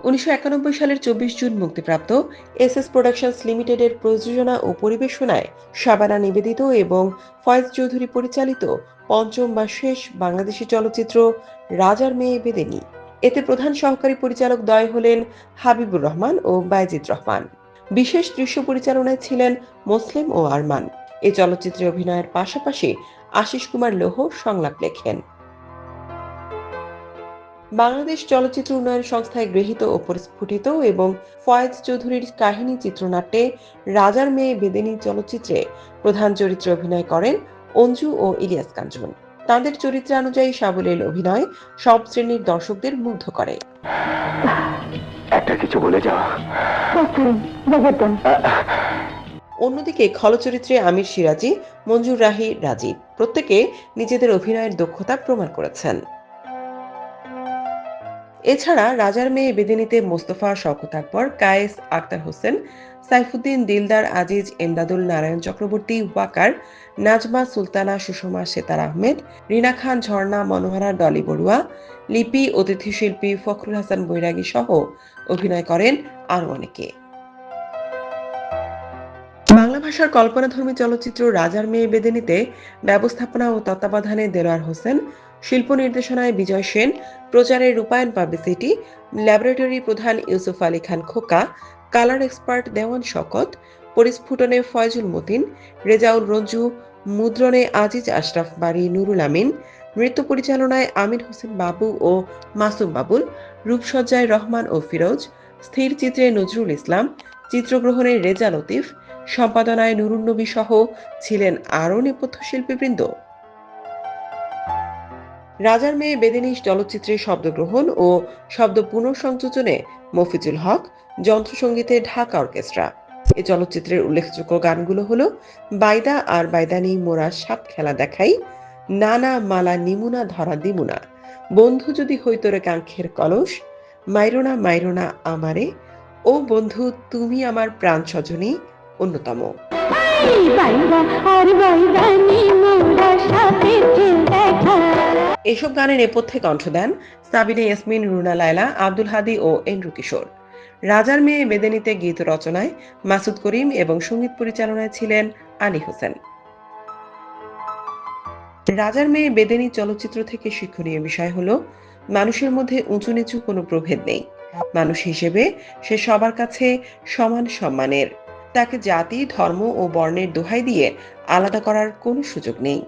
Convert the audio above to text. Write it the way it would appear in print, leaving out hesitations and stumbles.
1991 সালের 24 জুন মুক্তিপ্রাপ্ত SS productions লিমিটেডের প্রযোজনা ও পরিবেশনায় শাবানা নিবেদিত এবং ফয়েজ চৌধুরী পরিচালিত পঞ্চম বা শেষ বাংলাদেশি চলচ্চিত্র রাজার মেয়ে বেদেনী। এতে প্রধান সহকারী পরিচালক দ্বয় হলেন হাবিবুর রহমান ও বায়েজিদ রহমান। বিশেষ দৃশ্য পরিচালনায় ছিলেন মোসলেম ও আরমান। এই চলচ্চিত্রে অভিনয়ের পাশাপাশি আশিস কুমার লোহ সংলাপ লেখেন। বাংলাদেশ চলচ্চিত্র উন্নয়ন সংস্থায় গৃহীত ও পরিস্ফুটিত এবং ফয়েজ চৌধুরীর কাহিনী চিত্রনাট্যে রাজার মেয়ে বেদেনী চলচ্চিত্রে প্রধান চরিত্রে অভিনয় করেন অঞ্জু ও ইলিয়াস কাঞ্চন। তাদের চরিত্রানুযায়ী সাবলীল অভিনয় সব শ্রেণীর দর্শকদের মুগ্ধ করে। একটা কিছু বলে যাও। অন্যদিকে খলচরিত্রে আমির সিরাজি, মঞ্জুর রাহি, রাজীব প্রত্যেকে নিজেদের অভিনয়ের দক্ষতা প্রমাণ করেছেন। এছাড়া রাজার মেয়ে বেদেনীতে মোস্তফা, শওকত আকবর, কায়েস, আক্তার হোসেন, সাইফুদ্দিন, দিলদার, আজিজ, এমদাদুল, নারায়ণ চক্রবর্তী, ওয়াকার, নাজমা সুলতানা, সুষমা, সেতার আহমেদ, রিনা খান, ঝর্ণা, মনোহরা, ডলি বড়ুয়া, লিপি, অতিথি শিল্পী ফখরুল হাসান বৈরাগী সহ অভিনয় করেন আরও অনেকে। বাংলা ভাষার কল্পনাধর্মী চলচ্চিত্র রাজার মেয়ে বেদেনীতে ব্যবস্থাপনা ও তত্ত্বাবধানে দেলোয়ার হোসেন, শিল্প নির্দেশনায় বিজয় সেন, প্রচারে রূপায়ণ পাবলিসিটি, ল্যাবরেটরি প্রধান ইউসুফ আলী খান খোকা, কালার এক্সপার্ট দেওয়ান শওকত, পরিস্ফুটনে ফয়জুল মতিন, রেজাউল রঞ্জু, মুদ্রণে আজিজ আশরাফ বারী, নুরুল আমিন, নৃত্য পরিচালনায় আমির হোসেন বাবু ও মাসুম বাবুল, রূপসজ্জায় রহমান ও ফিরোজ, স্থির চিত্রে নজরুল ইসলাম, চিত্রগ্রহণে রেজা লতিফ, সম্পাদনায় নুরুন নবী সহ ছিলেন আরও নেপথ্য শিল্পীবৃন্দ। রাজার মেয়ে বেদেনী চলচ্চিত্রে শব্দগ্রহণ ও শব্দ পুনঃসংযোজনে মফিজুল হক, যন্ত্রসঙ্গীতে ঢাকা অর্কেস্ট্রা। এ চলচ্চিত্রের উল্লেখযোগ্য গানগুলো হলো বাইদা আর বাইদানি মোরা সাপ খেলা দেখাই, নানা মালা নিমুনা ধরা দিমুনা, বন্ধু যদি হইতরে কাঙ্ক্ষের কলস, মাইরোনা মাইরোনা আমারে, ও বন্ধু তুমি আমার প্রাণ সজনী অন্যতম। এসব গানে নেপথ্যে কণ্ঠ দেন সাবিনা ইয়াসমিন, রুনা লায়লা, আব্দুল হাদী ও এন্ড্রু কিশোর। রাজার মেয়ে বেদেনীতে গীত রচনায় মাসুদ করিম এবং সঙ্গীত পরিচালনায় ছিলেন আলী হোসেন। রাজার মেয়ে বেদেনী চলচ্চিত্র থেকে শিক্ষণীয় বিষয় হলো মানুষের মধ্যে উঁচু নিচু কোনো প্রভেদ নেই। মানুষ হিসেবে সে সবার কাছে সমান সম্মানের। তাকে জাতি, ধর্ম ও বর্ণের দোহাই দিয়ে আলাদা করার কোনো সুযোগ নেই।